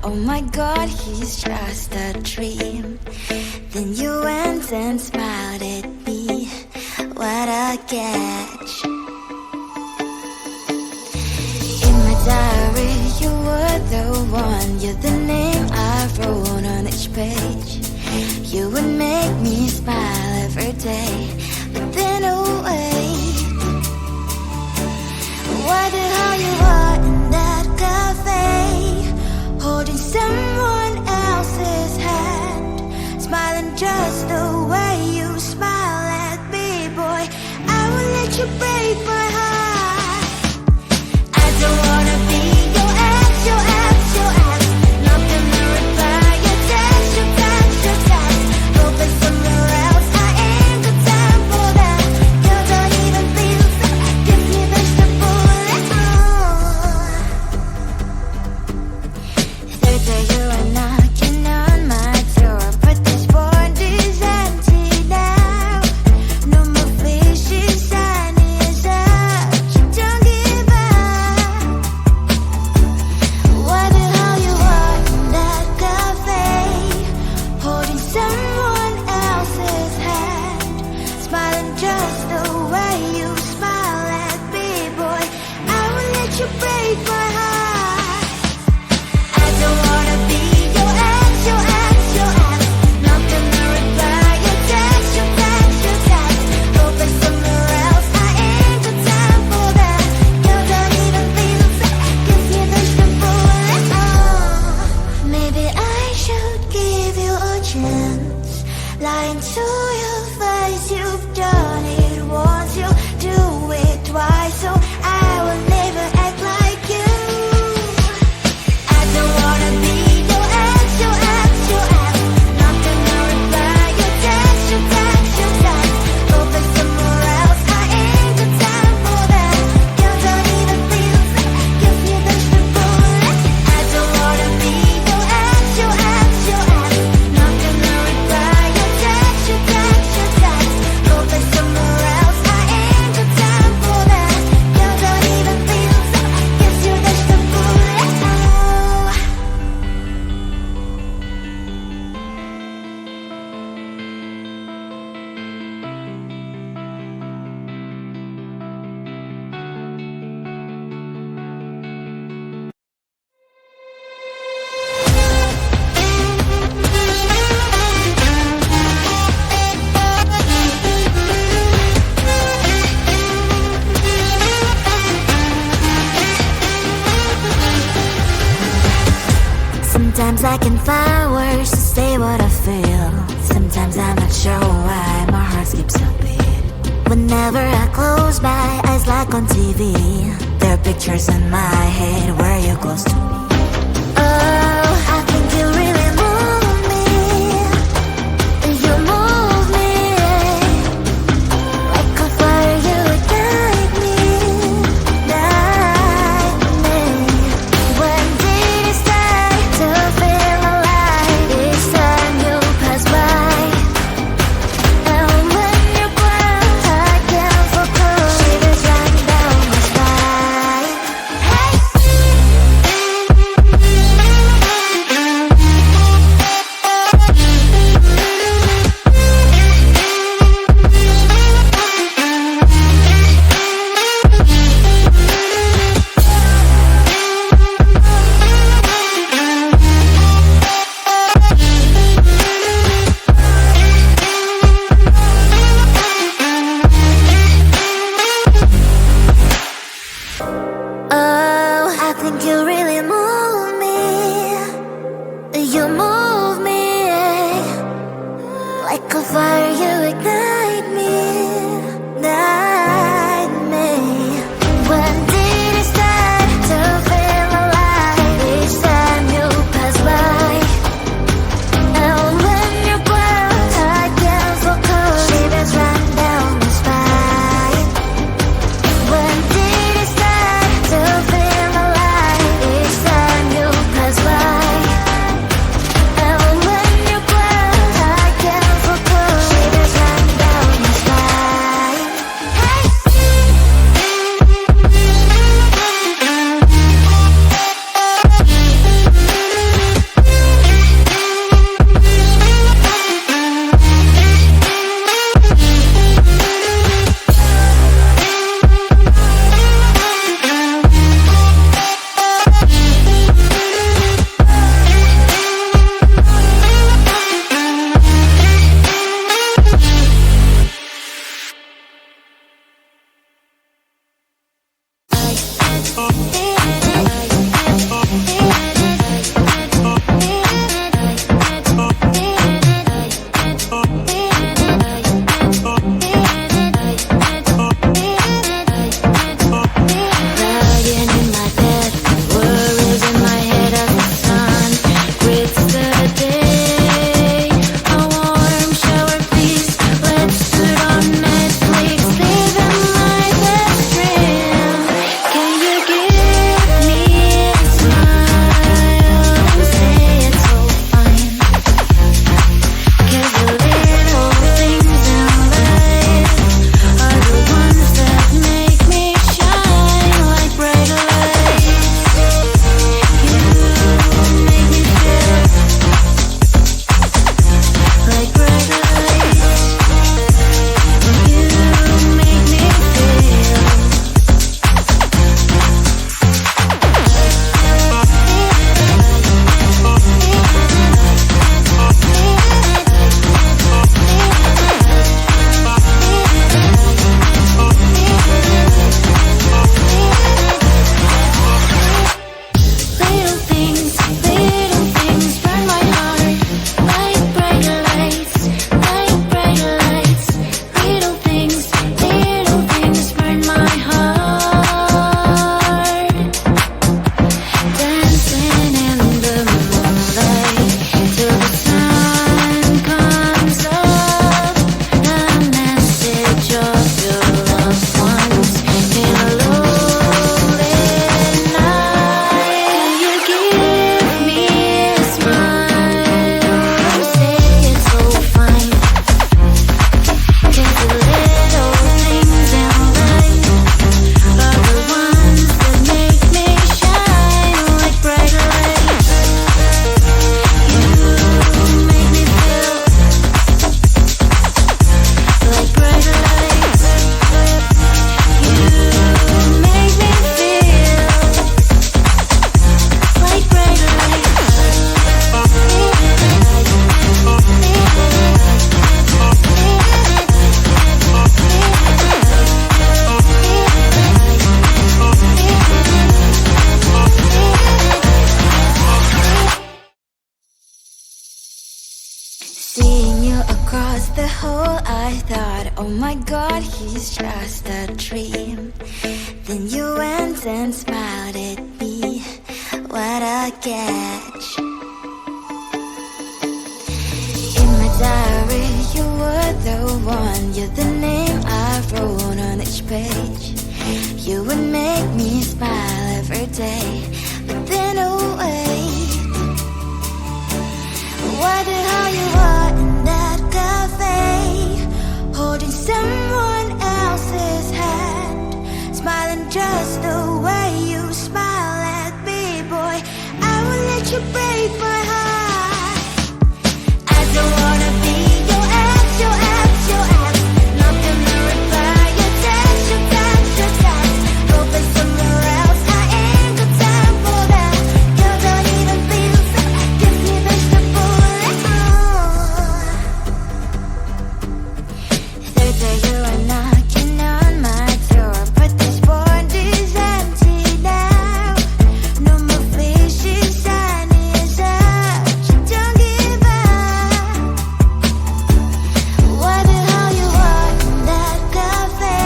Oh my God, he's just a dream. Then you went and smiled at me. What a catch. In my diary, you were the one. You're the name I wrote on each page. You would make me smile every day. But then wait, why the hell you are in that cafe, holding someone else's hand, smiling just the way you smile at me, boy. I will let you break my heart. I don't wanna be your ex, your ex, your ex. Not gonna reply your text, your text, your text. Hoping somewhere else, I ain't got time for that. You don't even feel so, give me vegetable, let's move. Third day you are knocking on my door, but this board is empty now. No more faces, sign is up. Don't give up. Why the hell you are in that cafe, holding someone else's hand, smiling just the way you smile at me, boy. I will let you break my heart. I don't wanna be your ex, your ex, your ex. Not gonna reply your text, your text, your text. Hoping somewhere else, I ain't got time for that. You don't even feel sad, give me vegetable, let's go. Maybe I should give you a chance. Lying to your face, you've done it once, you'll do it twice, so I will never act like you. I don't wanna be your ex, your ex, your ex. Not gonna reply your text, your text, your text. Hoping somewhere else, I ain't got time for that. You don't even feel sad, give me vegetable, I don't wanna be your ex, your ex, your ex. Not gonna reply your text, your text, Sometimes I can find words to say what I feel. Sometimes I'm not sure why my heart skips a beat. Whenever I close my eyes like on TV, there are pictures in my head where you're close to me. Oh, I think you really move me. You move me like a fire, you ignite me, ignite me. When did it start to feel alive? Each time you pass by, and when you cry, I can't focus. Shivers run down my spine. Hey. Oh, I think you really move me. You move me like a fire, you ignite me, ignite me. When did it start to feel alive? Each time you pass by, and when you close, I can't focus. Shivers run down my spine. When did it start to feel alive? Each time you pass by, and when you close, I can't focus. Shivers run down my spine. I thought, oh my God, he's just a dream. Then you went and smiled at me. What a catch. In my diary, you were the one. You're the name I wrote on each page. You would make me smile every day. But then, oh wait, why the hell you are in that cafe, holding someone else's hand, smiling just the way you smile at me, boy. I will let you break my heart. I don't wanna be your ex, your ex, your ex. Not gonna reply your text, your text, your text. Hoping somewhere else, I ain't got time for that. Girl, don't even feel so. Give me vegetable. Third day you are knocking on my door, but this board is empty now. No more fishes, sun is up. You don't give up. Why the hell you are in that cafe,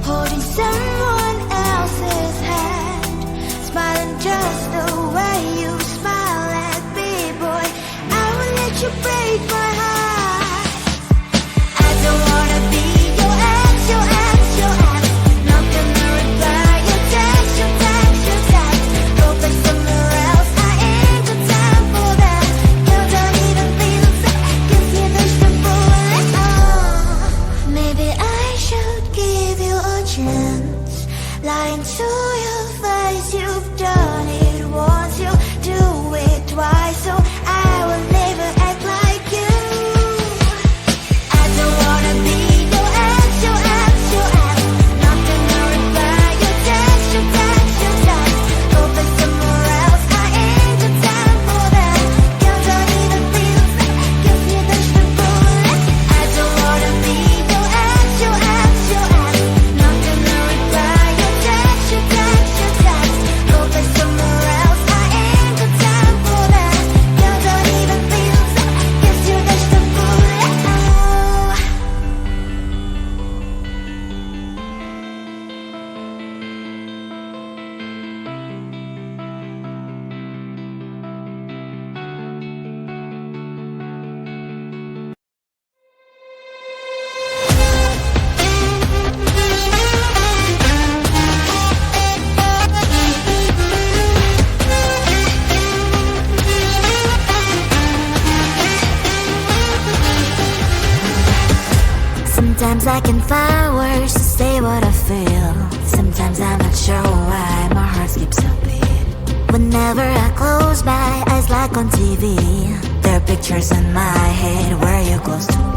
holding someone else's hand, smiling just the way you smile at me, boy. I will let you break my heart. I don't wanna be your ex, your ex, your ex. Not gonna reply your text, your text, your text. Hoping somewhere else, I ain't got time for that. Girl, don't even feel so. Give me vegetable. Maybe I should give you a chance. Lying to your face, you've done it once, you do it twice, so I will never act like you. I don't wanna be your ex, your ex, your ex. Not gonna reply your text, your text, your text. Hoping somewhere else, I ain't got time for that. Girl, don't even feel so. Give me vegetable. I don't wanna be your ex, your ex, your ex. Not gonna reply your text, your text, your text. Hoping somewhere else, I ain't got time for that. Girl, don't even feel so. Give you vegetable. Sometimes I can find words to say what I feel. Sometimes I'm not sure why my heart skips a beat. Whenever I close my eyes like on TV, there are pictures in my head where you're close to me.